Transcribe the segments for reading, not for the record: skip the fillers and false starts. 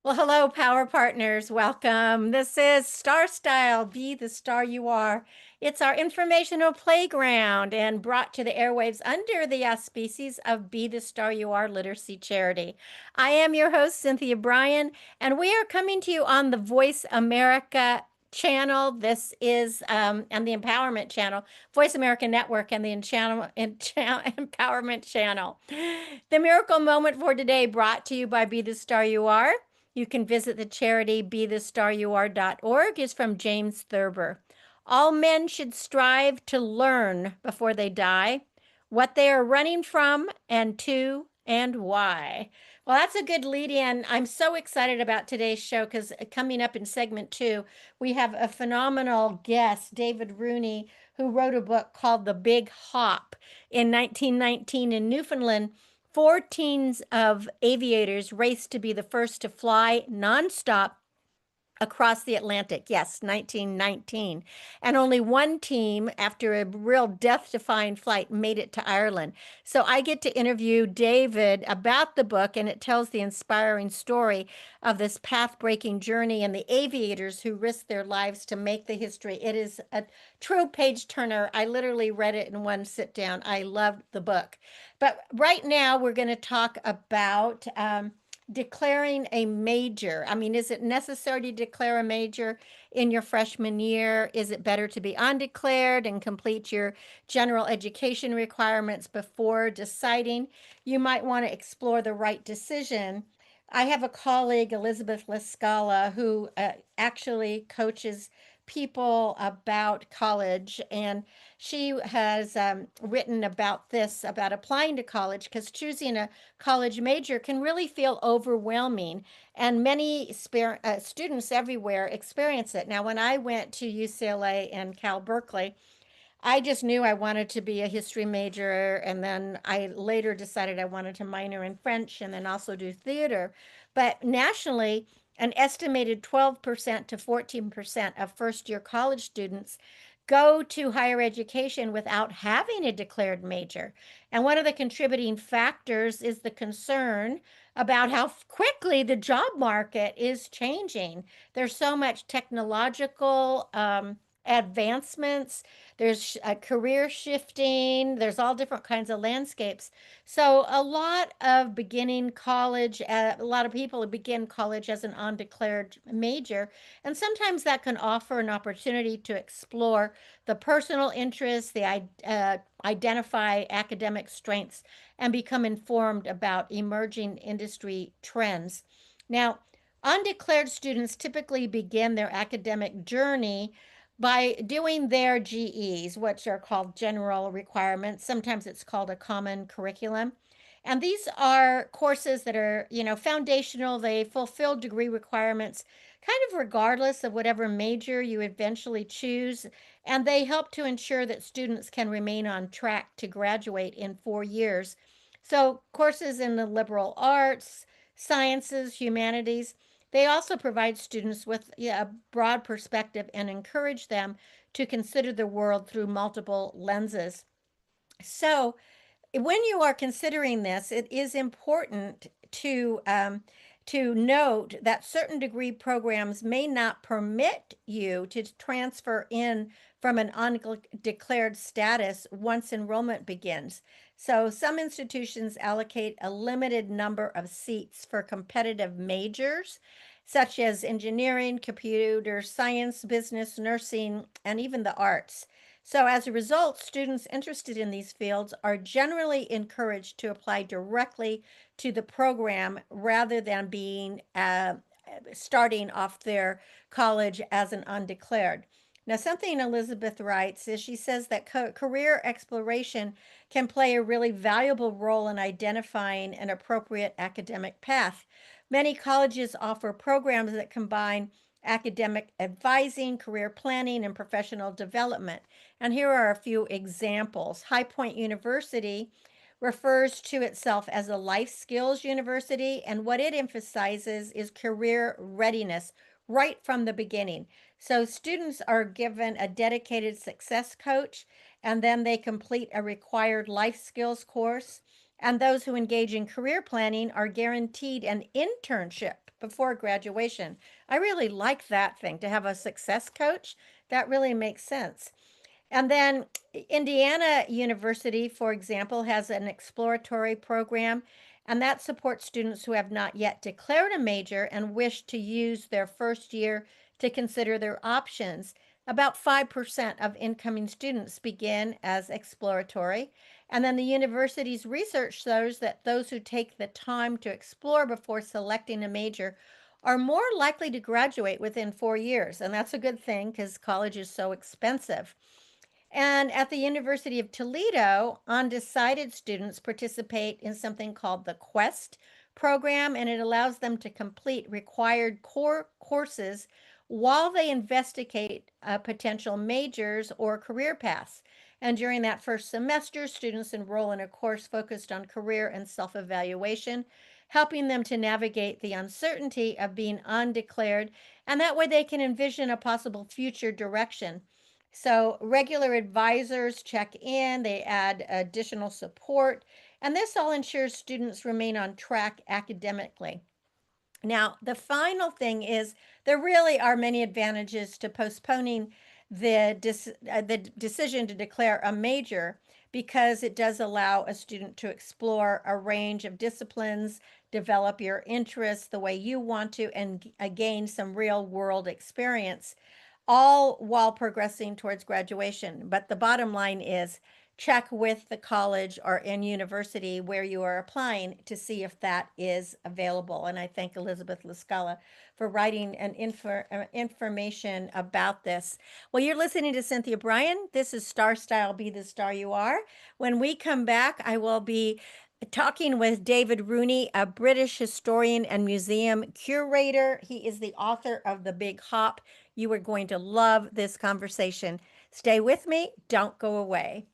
Well, hello, Power Partners. Welcome. This is Starstyle-Be the Star You Are. It's our informational playground and brought to the airwaves under the auspices of Be the Star You Are Literacy Charity. I am your host, Cynthia Brian, and we are coming to you on the Voice America channel. This is and the Empowerment channel, Voice America Network, and the Empowerment channel. The miracle moment for today brought to you by Be the Star You Are. You can visit the charity bethestaryouare.org is from James Thurber. All men should strive to learn before they die what they are running from and to and why. Well, that's a good lead in. I'm so excited about today's show because coming up in segment 2, we have a phenomenal guest, David Rooney, who wrote a book called The Big Hop in 1919 in Newfoundland. Four teams of aviators raced to be the first to fly nonstop across the Atlantic. Yes, 1919. And only one team, after a real death-defying flight, made it to Ireland. So I get to interview David about the book, and it tells the inspiring story of this path-breaking journey and the aviators who risked their lives to make the history. It is a true page-turner. I literally read it in one sit-down. I loved the book. But right now, we're going to talk about declaring a major. I mean, is it necessary to declare a major in your freshman year? Is it better to be undeclared and complete your general education requirements before deciding? You might want to explore the right decision. I have a colleague, Elizabeth Lascala, who actually coaches people about college, and she has written about this, about applying to college, because choosing a college major can really feel overwhelming, and many students everywhere experience it. Now, when I went to UCLA and Cal Berkeley, I just knew I wanted to be a history major, and then I later decided I wanted to minor in French and then also do theater. But nationally, an estimated 12% to 14% of first year college students go to higher education without having a declared major. And one of the contributing factors is the concern about how quickly the job market is changing. There's so much technological advancements, there's career shifting, there's all different kinds of landscapes. So a lot of beginning college, a lot of people begin college as an undeclared major, and sometimes that can offer an opportunity to explore the personal interests, the identify academic strengths, and become informed about emerging industry trends. Now, undeclared students typically begin their academic journey by doing their GEs, which are called general requirements. Sometimes it's called a common curriculum. And these are courses that are, foundational. They fulfill degree requirements kind of regardless of whatever major you eventually choose. And they help to ensure that students can remain on track to graduate in 4 years. So, courses in the liberal arts, sciences, humanities, they also provide students with a broad perspective and encourage them to consider the world through multiple lenses. So, when you are considering this, it is important to note that certain degree programs may not permit you to transfer in from an undeclared status once enrollment begins. So some institutions allocate a limited number of seats for competitive majors, such as engineering, computer science, business, nursing, and even the arts. So, as a result, students interested in these fields are generally encouraged to apply directly to the program rather than being starting off their college as an undeclared. Now, something Elizabeth writes is she says that career exploration can play a really valuable role in identifying an appropriate academic path. Many colleges offer programs that combine academic advising, career planning, and professional development. And here are a few examples. High Point University refers to itself as a life skills university, and what it emphasizes is career readiness right from the beginning. So students are given a dedicated success coach, and then they complete a required life skills course. And those who engage in career planning are guaranteed an internship before graduation. I really like that thing to have a success coach. That really makes sense. And then Indiana University, for example, has an exploratory program, and that supports students who have not yet declared a major and wish to use their first year to consider their options. About 5% of incoming students begin as exploratory. And then the university's research shows that those who take the time to explore before selecting a major are more likely to graduate within 4 years. And that's a good thing because college is so expensive. And at the University of Toledo, undecided students participate in something called the Quest program, and it allows them to complete required core courses while they investigate potential majors or career paths. And during that first semester, students enroll in a course focused on career and self evaluation, helping them to navigate the uncertainty of being undeclared. And that way they can envision a possible future direction. So regular advisors check in, they add additional support, and this all ensures students remain on track academically. Now, the final thing is there really are many advantages to postponing the decision to declare a major because it does allow a student to explore a range of disciplines, develop your interests the way you want to, and gain some real world experience, all while progressing towards graduation. But the bottom line is check with the college or in university where you are applying to see if that is available. And I thank Elizabeth Lascala for writing an information about this. Well, you're listening to Cynthia Brian. This is Star Style, Be the Star You Are. When we come back, I will be talking with David Rooney, a British historian and museum curator. He is the author of The Big Hop. You are going to love this conversation. Stay with me. Don't go away.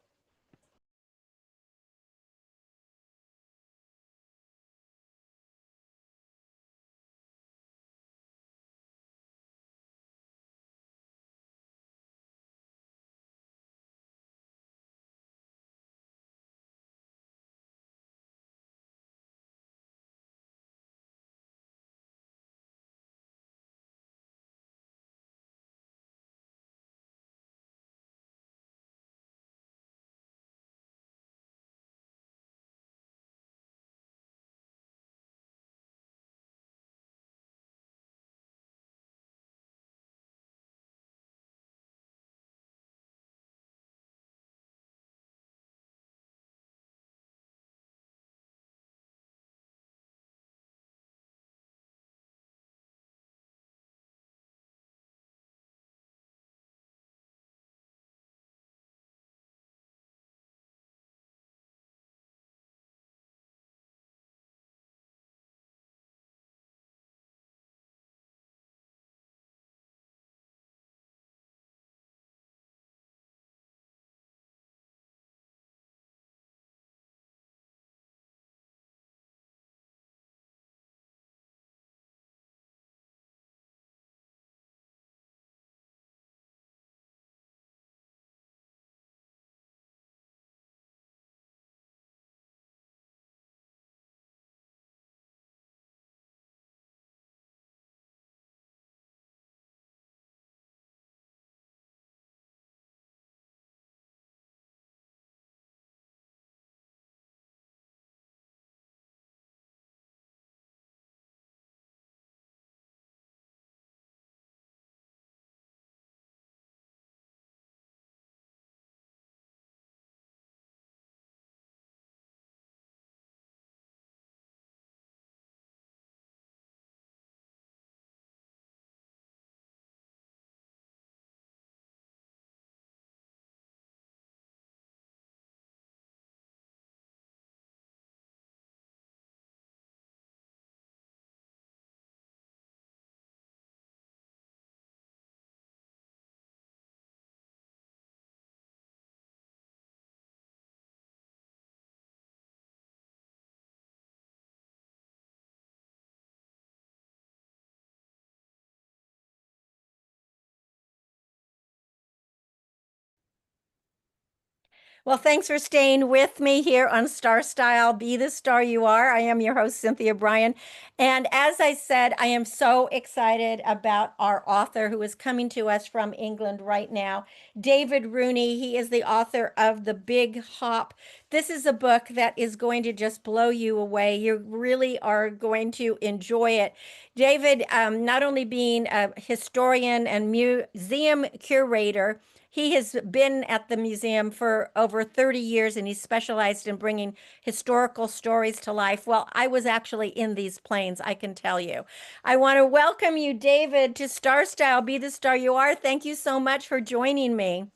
Well, thanks for staying with me here on Star Style. Be the star you are. I am your host, Cynthia Brian. And as I said, I am so excited about our author who is coming to us from England right now, David Rooney. He is the author of The Big Hop. This is a book that is going to just blow you away. You really are going to enjoy it. David, not only being a historian and museum curator, he has been at the museum for over 30 years and he's specialized in bringing historical stories to life. Well, I was actually in these planes, I can tell you. I want to welcome you, David, to Star Style. Be the star you are. Thank you so much for joining me.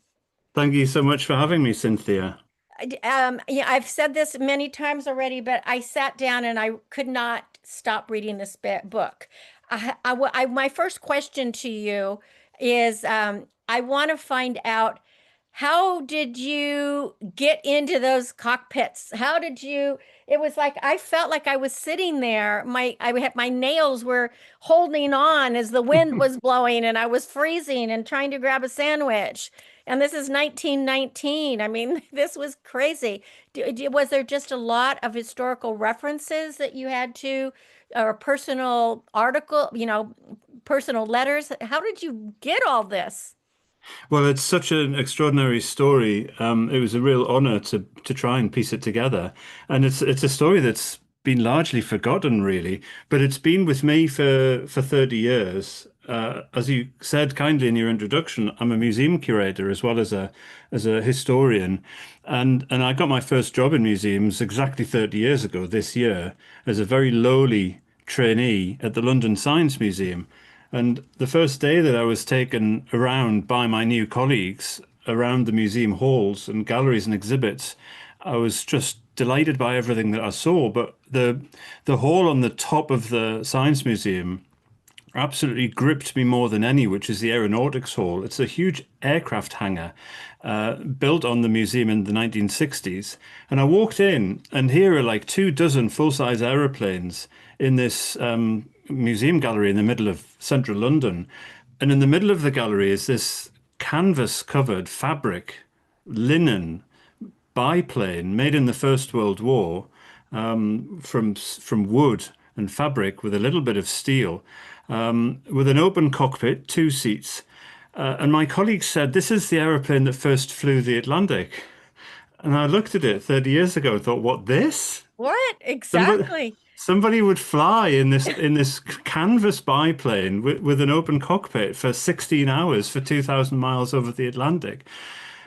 Thank you so much for having me, Cynthia. Yeah, I've said this many times already, but I sat down and I could not stop reading this book. My first question to you is, I want to find out, how did you get into those cockpits? How did you? It was like I felt like I was sitting there. My nails were holding on as the wind was blowing, and I was freezing and trying to grab a sandwich. And this is 1919. I mean, this was crazy. Was there just a lot of historical references that you had to, or personal article, personal letters? How did you get all this? Well, it's such an extraordinary story. It was a real honor to try and piece it together, and it's a story that's been largely forgotten, really. But it's been with me for 30 years. As you said kindly in your introduction, I'm a museum curator as well as a historian, and I got my first job in museums exactly 30 years ago this year as a very lowly trainee at the London Science Museum. And the first day that I was taken around by my new colleagues around the museum halls and galleries and exhibits, I was just delighted by everything that I saw. But the hall on the top of the Science Museum absolutely gripped me more than any, which is the Aeronautics Hall. It's a huge aircraft hangar built on the museum in the 1960s. And I walked in, and here are like 24 full-size aeroplanes in this museum gallery in the middle of central London. And in the middle of the gallery is this canvas-covered fabric, linen biplane made in the First World War from wood and fabric with a little bit of steel, with an open cockpit, two seats. And my colleague said, "This is the aeroplane that first flew the Atlantic." And I looked at it 30 years ago and thought, what, this? What Somebody, exactly? somebody would fly in this canvas biplane with an open cockpit for 16 hours for 2,000 miles over the Atlantic.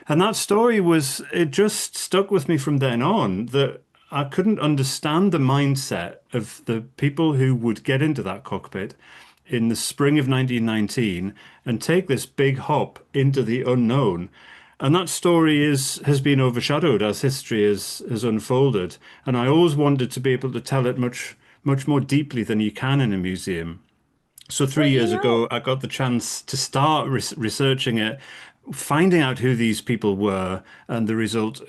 And that story it just stuck with me from then on, that I couldn't understand the mindset of the people who would get into that cockpit in the spring of 1919 and take this big hop into the unknown. And that story has been overshadowed as history has unfolded. And I always wanted to be able to tell it much more deeply than you can in a museum. So Well, 3 years ago, I got the chance to start researching it, finding out who these people were, and the result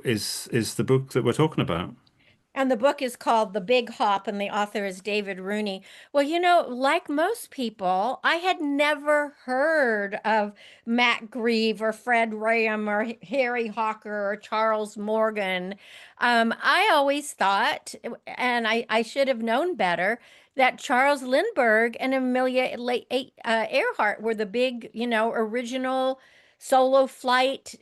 is the book that we're talking about. and the book is called The Big Hop, and the author is David Rooney. Well, like most people, I had never heard of Matt Grieve or Fred Ram or Harry Hawker or Charles Morgan. I always thought, and I should have known better, that Charles Lindbergh and Earhart were the big, original solo flight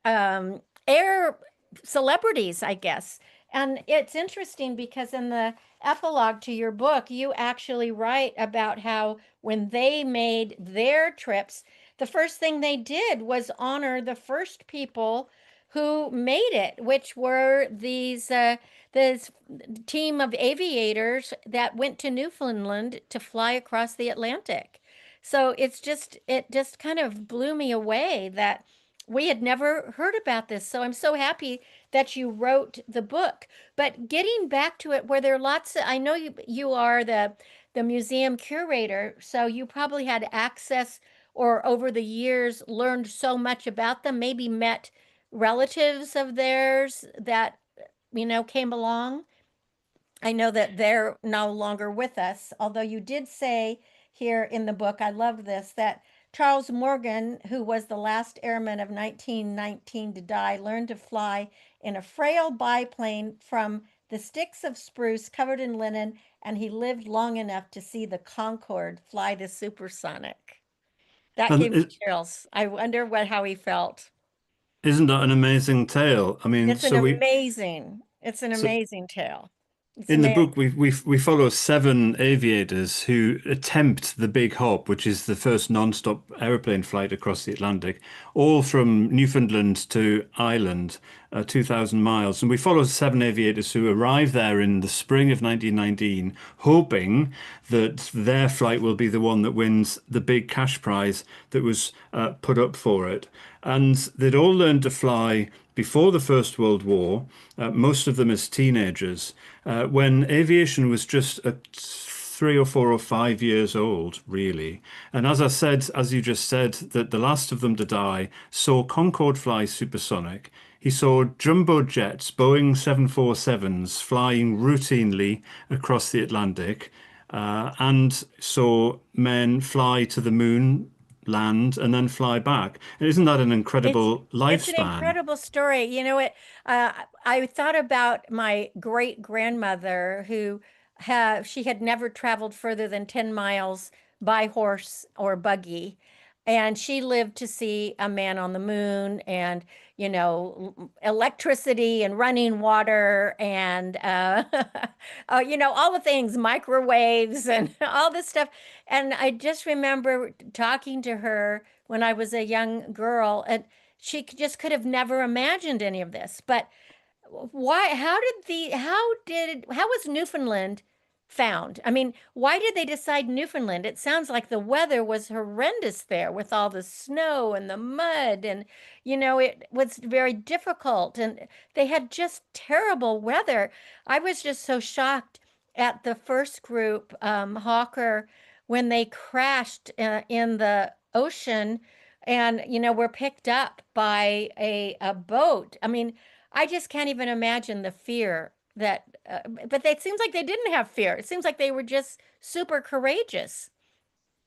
air celebrities, I guess. And it's interesting because in the epilogue to your book, you actually write about how when they made their trips, the first thing they did was honor the first people who made it, which were this team of aviators that went to Newfoundland to fly across the Atlantic. So it just kind of blew me away that we had never heard about this. So I'm so happy that you wrote the book. But getting back to it, where there are I know you are the museum curator, so you probably had access or over the years learned so much about them, maybe met relatives of theirs that came along. I know that they're no longer with us, although you did say here in the book, I love this, that Charles Morgan, who was the last airman of 1919 to die, learned to fly in a frail biplane from the sticks of spruce covered in linen, and he lived long enough to see the Concorde fly the supersonic. That And gave me chills. I wonder how he felt. isn't that an amazing tale? I mean, It's an so amazing tale. It's in the amazing. book, we follow seven aviators who attempt the Big Hop, which is the first non-stop aeroplane flight across the Atlantic, all from Newfoundland to Ireland, 2,000 miles. And we follow seven aviators who arrive there in the spring of 1919, hoping that their flight will be the one that wins the big cash prize that was put up for it. And they'd all learned to fly before the First World War, most of them as teenagers, when aviation was just 3 or 4 or 5 years old, really. And as I said, as you just said, that the last of them to die saw Concorde fly supersonic. He saw jumbo jets, Boeing 747s, flying routinely across the Atlantic, and saw men fly to the moon, land, and then fly back. And isn't that an It's incredible it's an lifespan? incredible story. You know what? I thought about my great grandmother who she had never traveled further than 10 miles by horse or buggy. And she lived to see a man on the moon and, electricity and running water and, all the things, microwaves and all this stuff. And I just remember talking to her when I was a young girl, and she just could have never imagined any of this. But why, how was Newfoundland found? I mean, why did they decide Newfoundland? It sounds like the weather was horrendous there with all the snow and the mud, and it was very difficult, and they had just terrible weather. I was just so shocked at the first group, Hawker, when they crashed in the ocean and were picked up by a boat. I mean, I just can't even imagine the fear that, but it seems like they didn't have fear. It seems like they were just super courageous.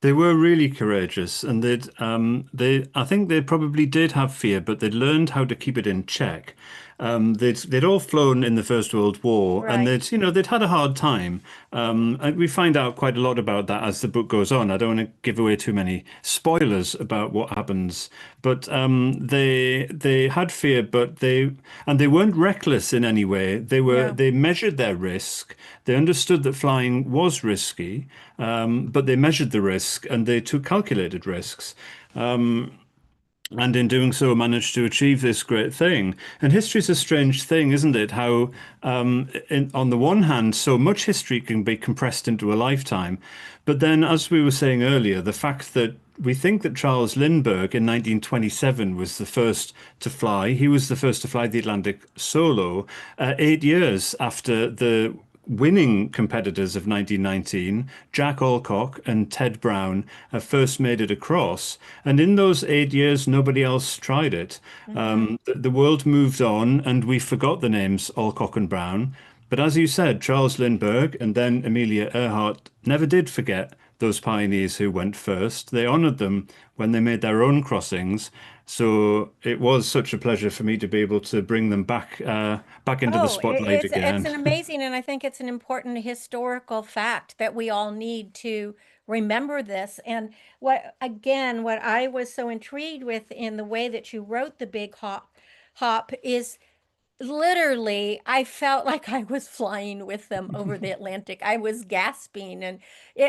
They were really courageous, and I think they probably did have fear, but they'd learned how to keep it in check. They'd all flown in the First World War, and Right. they'd had a hard time. And we find out quite a lot about that as the book goes on. I don't want to give away too many spoilers about what happens, but they had fear, but they weren't reckless in any way. No. They measured their risk. They understood that flying was risky, but they measured the risk and they took calculated risks. And in doing so, managed to achieve this great thing. And history is a strange thing, isn't it? How, on the one hand, so much history can be compressed into a lifetime. But then, as we were saying earlier, the fact that we think that Charles Lindbergh in 1927 was the first to fly. He was the first to fly the Atlantic solo, 8 years after the winning competitors of 1919, Jack Alcock and Ted Brown, first made it across. And in those 8 years, nobody else tried it. Hmm. The world moved on, and we forgot the names Alcock and Brown. But as you said, Charles Lindbergh and then Amelia Earhart never did forget those pioneers who went first. They honored them when they made their own crossings. So it was such a pleasure for me to be able to bring them back into the Oh, spotlight it's again. an amazing, and I think it's an important historical fact that we all need to remember this. And what I was so intrigued with in the way that you wrote the Big Hop is literally, I felt like I was flying with them over the Atlantic. I was gasping, and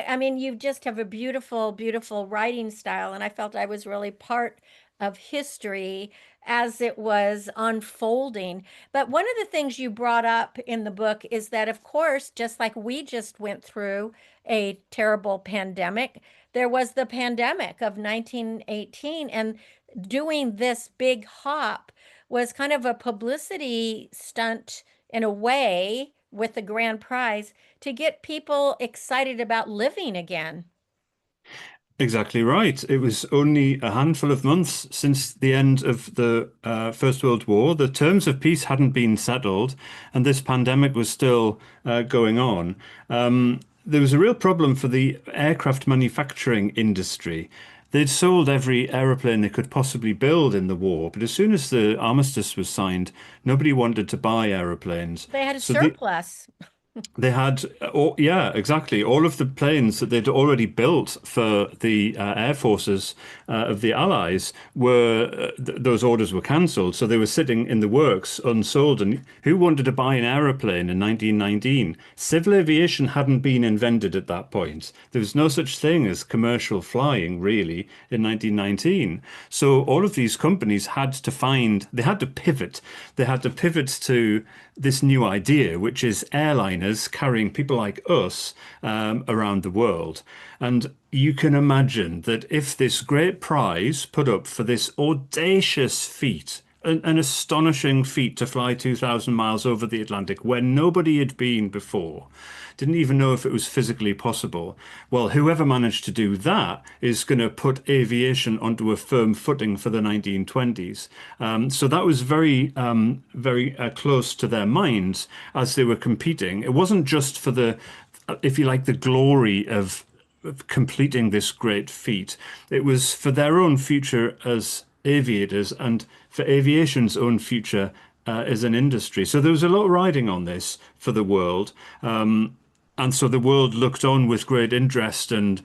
I mean, you just have a beautiful, beautiful writing style, and I felt I was really part of history as it was unfolding. But one of the things you brought up in the book is that, of course, just like we just went through a terrible pandemic, there was the pandemic of 1918, and doing this big hop was kind of a publicity stunt in a way with the grand prize to get people excited about living again. Exactly right. It was only a handful of months since the end of the First World War. The terms of peace hadn't been settled, and this pandemic was still going on. There was a real problem for the aircraft manufacturing industry. they'd sold every aeroplane they could possibly build in the war, but as soon as the armistice was signed, nobody wanted to buy aeroplanes. They had a So the surplus. they had, yeah, exactly. All of the planes that they'd already built for the air forces of the Allies were, those orders were cancelled. So they were sitting in the works unsold. And who wanted to buy an aeroplane in 1919? Civil aviation hadn't been invented at that point. There was no such thing as commercial flying, really, in 1919. So all of these companies had to find, they had to pivot. They had to pivot to this new idea, which is airliners carrying people like us around the world. And you can imagine that if this great prize put up for this audacious feat, an astonishing feat to fly 2,000 miles over the Atlantic where nobody had been before, didn't even know if it was physically possible. Well, whoever managed to do that is going to put aviation onto a firm footing for the 1920s. So that was very close to their minds as they were competing. It wasn't just for the, if you like, the glory of completing this great feat. It was for their own future as aviators and for aviation's own future as an industry. So there was a lot riding on this for the world. And so the world looked on with great interest and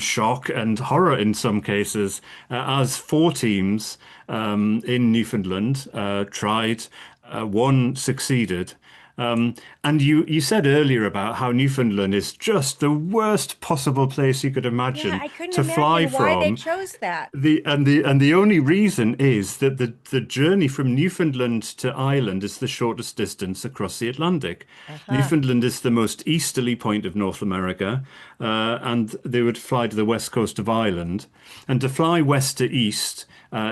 shock and horror in some cases as four teams in Newfoundland tried, one succeeded. And you said earlier about how Newfoundland is just the worst possible place you could Yeah, imagine I couldn't to fly imagine why they from. chose that. The only reason is that the journey from Newfoundland to Ireland is the shortest distance across the Atlantic. Uh-huh. Newfoundland is the most easterly point of North America, and they would fly to the west coast of Ireland. And to fly west to east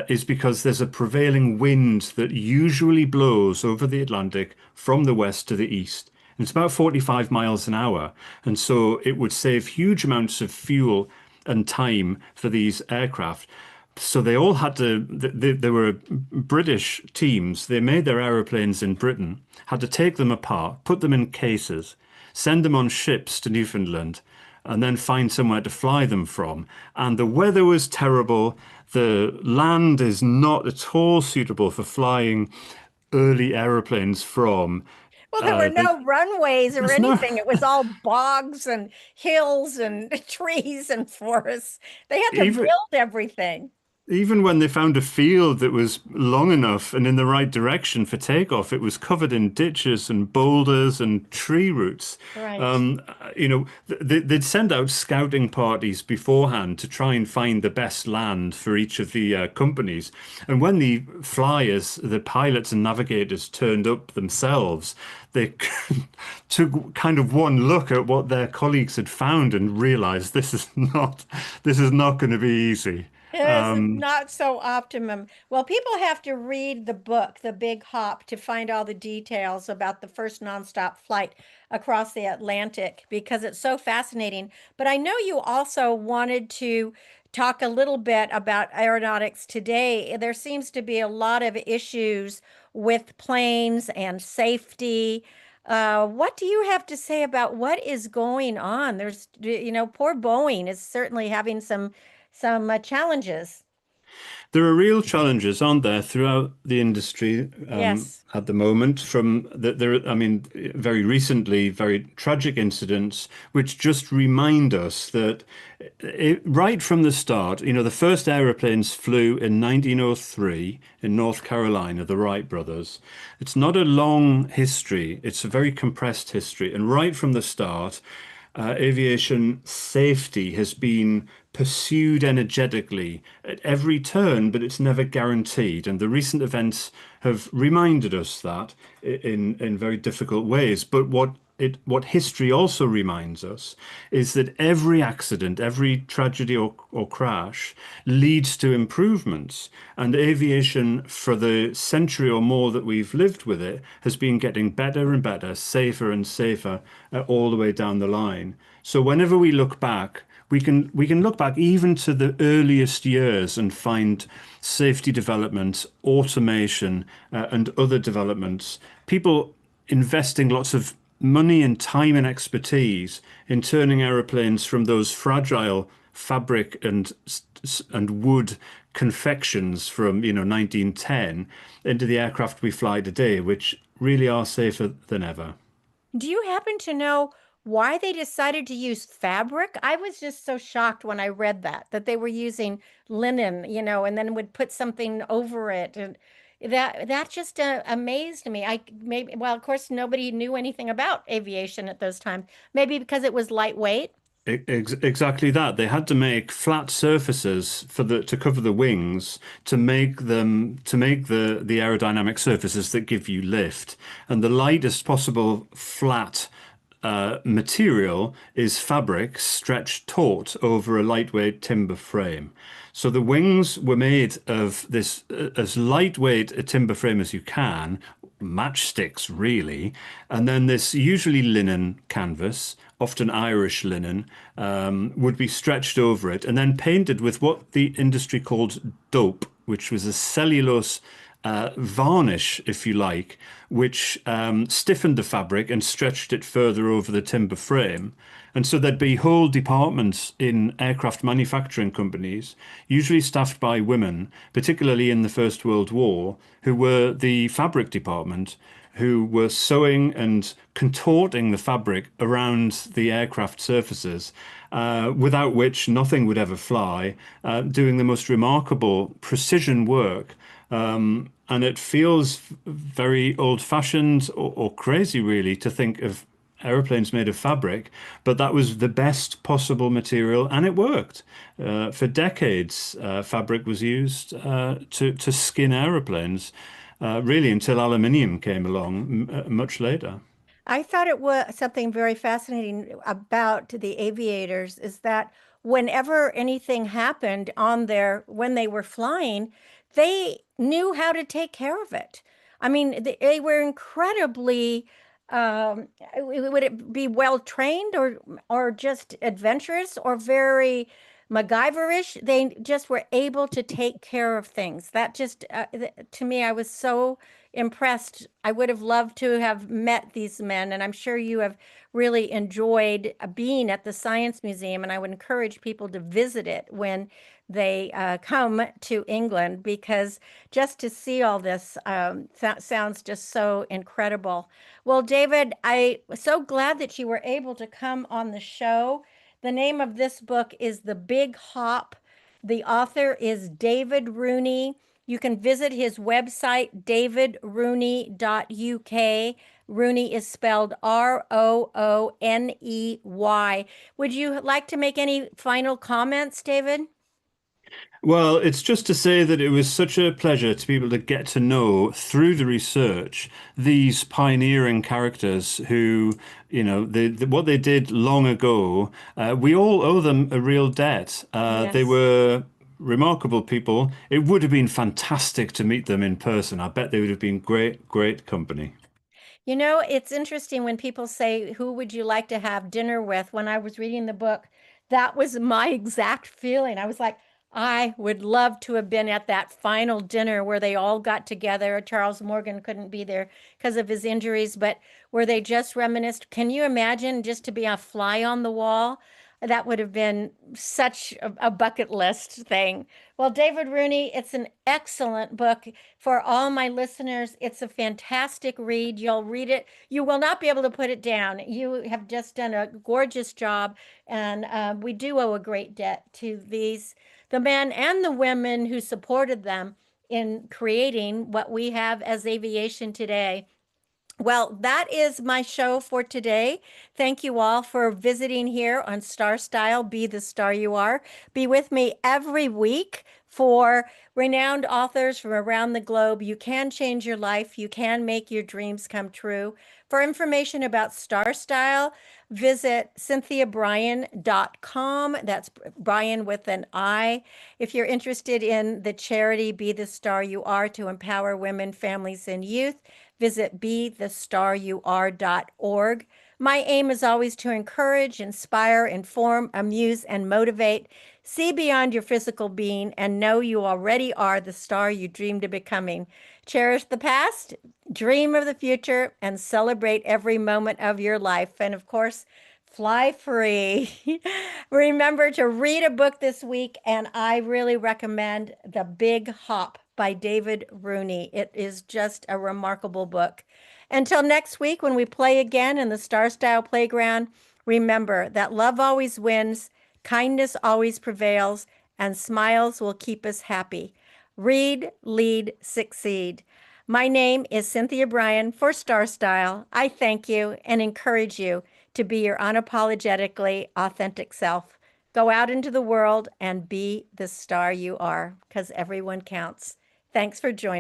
is because there's a prevailing wind that usually blows over the Atlantic from the west to the east. And it's about 45 miles an hour. And so it would save huge amounts of fuel and time for these aircraft. So they all had to, they were British teams. They made their aeroplanes in Britain, had to take them apart, put them in cases, send them on ships to Newfoundland, and then find somewhere to fly them from. And the weather was terrible. The land is not at all suitable for flying early aeroplanes from. Well, there were There's, no runways or there's no anything. It was all bogs and hills and trees and forests. They had to even build everything. Even when they found a field that was long enough and in the right direction for takeoff, it was covered in ditches and boulders and tree roots. Right. They'd send out scouting parties beforehand to try and find the best land for each of the companies. And when the flyers, the pilots and navigators turned up themselves, they took kind of one look at what their colleagues had found and realized this is not going to be easy. Yes, it's not so optimum. Well, people have to read the book, The Big Hop, to find all the details about the first nonstop flight across the Atlantic because it's so fascinating. But I know you also wanted to talk a little bit about aeronautics today. There seems to be a lot of issues with planes and safety. What do you have to say about what is going on? Poor Boeing is certainly having some challenges. There are real challenges, aren't there, throughout the industry Yes. at the moment. I mean, very recently, very tragic incidents, which just remind us that right from the start, the first aeroplanes flew in 1903 in North Carolina, the Wright brothers. It's not a long history; it's a very compressed history, and right from the start aviation safety has been pursued energetically at every turn, but it's never guaranteed. And the recent events have reminded us that in very difficult ways. But what history also reminds us is that every accident, every tragedy or crash leads to improvements. And aviation, for the century or more that we've lived with it, has been getting better and better, safer and safer, all the way down the line. So whenever we look back, we can look back even to the earliest years and find safety developments, automation, and other developments. People investing lots of money and time and expertise in turning aeroplanes from those fragile fabric and and wood confections from, 1910 into the aircraft we fly today, which really are safer than ever. Do you happen to know why they decided to use fabric? I was just so shocked when I read that they were using linen, and then would put something over it. And that just amazed me. Well, of course, nobody knew anything about aviation at those times. Maybe because it was lightweight. Exactly that. They had to make flat surfaces for the to cover the wings to make the aerodynamic surfaces that give you lift. And the lightest possible flat material is fabric stretched taut over a lightweight timber frame. So the wings were made of this as lightweight a timber frame as you can, matchsticks really, and then this usually linen canvas, often Irish linen, would be stretched over it and then painted with what the industry called dope, which was a cellulose varnish, if you like, which stiffened the fabric and stretched it further over the timber frame. And so there'd be whole departments in aircraft manufacturing companies, usually staffed by women, particularly in the First World War, who were the fabric department, who were sewing and contorting the fabric around the aircraft surfaces, without which nothing would ever fly, doing the most remarkable precision work. And it feels very old-fashioned or crazy, really, to think of aeroplanes made of fabric, but that was the best possible material, and it worked. For decades, fabric was used to skin aeroplanes, really until aluminium came along much later. I thought it was something very fascinating about the aviators is that whenever anything happened on their when they were flying, they knew how to take care of it. I mean, they were incredibly would it be well trained or just adventurous or very MacGyverish? They just were able to take care of things. That just to me, I was so impressed. I would have loved to have met these men, and I'm sure you have really enjoyed being at the Science Museum, and I would encourage people to visit it when they come to England because just to see all this sounds just so incredible. Well, David, I'm so glad that you were able to come on the show. The name of this book is The Big Hop. The author is David Rooney. You can visit his website, davidrooney.uk. Rooney is spelled Rooney. Would you like to make any final comments, David? Well, it's just to say that it was such a pleasure to be able to get to know through the research these pioneering characters who, what they did long ago. We all owe them a real debt. They Yes. were remarkable people. It would have been fantastic to meet them in person. I bet they would have been great, great company. It's interesting when people say, who would you like to have dinner with? When I was reading the book, that was my exact feeling. I was like, I would love to have been at that final dinner where they all got together. Charles Morgan couldn't be there because of his injuries, but where they just reminisced. Can you imagine just to be a fly on the wall? That would have been such a bucket list thing. Well, David Rooney, it's an excellent book for all my listeners. It's a fantastic read. You'll read it. You will not be able to put it down. You have just done a gorgeous job, and we do owe a great debt to the men and the women who supported them in creating what we have as aviation today. Well, that is my show for today. Thank you all for visiting here on Star Style. Be the star you are. Be with me every week for renowned authors from around the globe. You can change your life. You can make your dreams come true. For information about Star Style, visit cynthiabrian.com. That's Brian with an I. If you're interested in the charity Be the Star You Are to empower women, families, and youth, visit bethestaryouare.org. My aim is always to encourage, inspire, inform, amuse, and motivate. See beyond your physical being and know you already are the star you dreamed of becoming. Cherish the past, dream of the future, and celebrate every moment of your life. And of course, Fly free. Remember to read a book this week, and I really recommend The Big Hop by David Rooney. It is just a remarkable book. Until next week, when we play again in the Star Style Playground, remember that love always wins, kindness always prevails, and smiles will keep us happy. Read, lead, succeed. My name is Cynthia Brian for Star Style. I thank you and encourage you to be your unapologetically authentic self. Go out into the world and be the star you are, because everyone counts. Thanks for joining.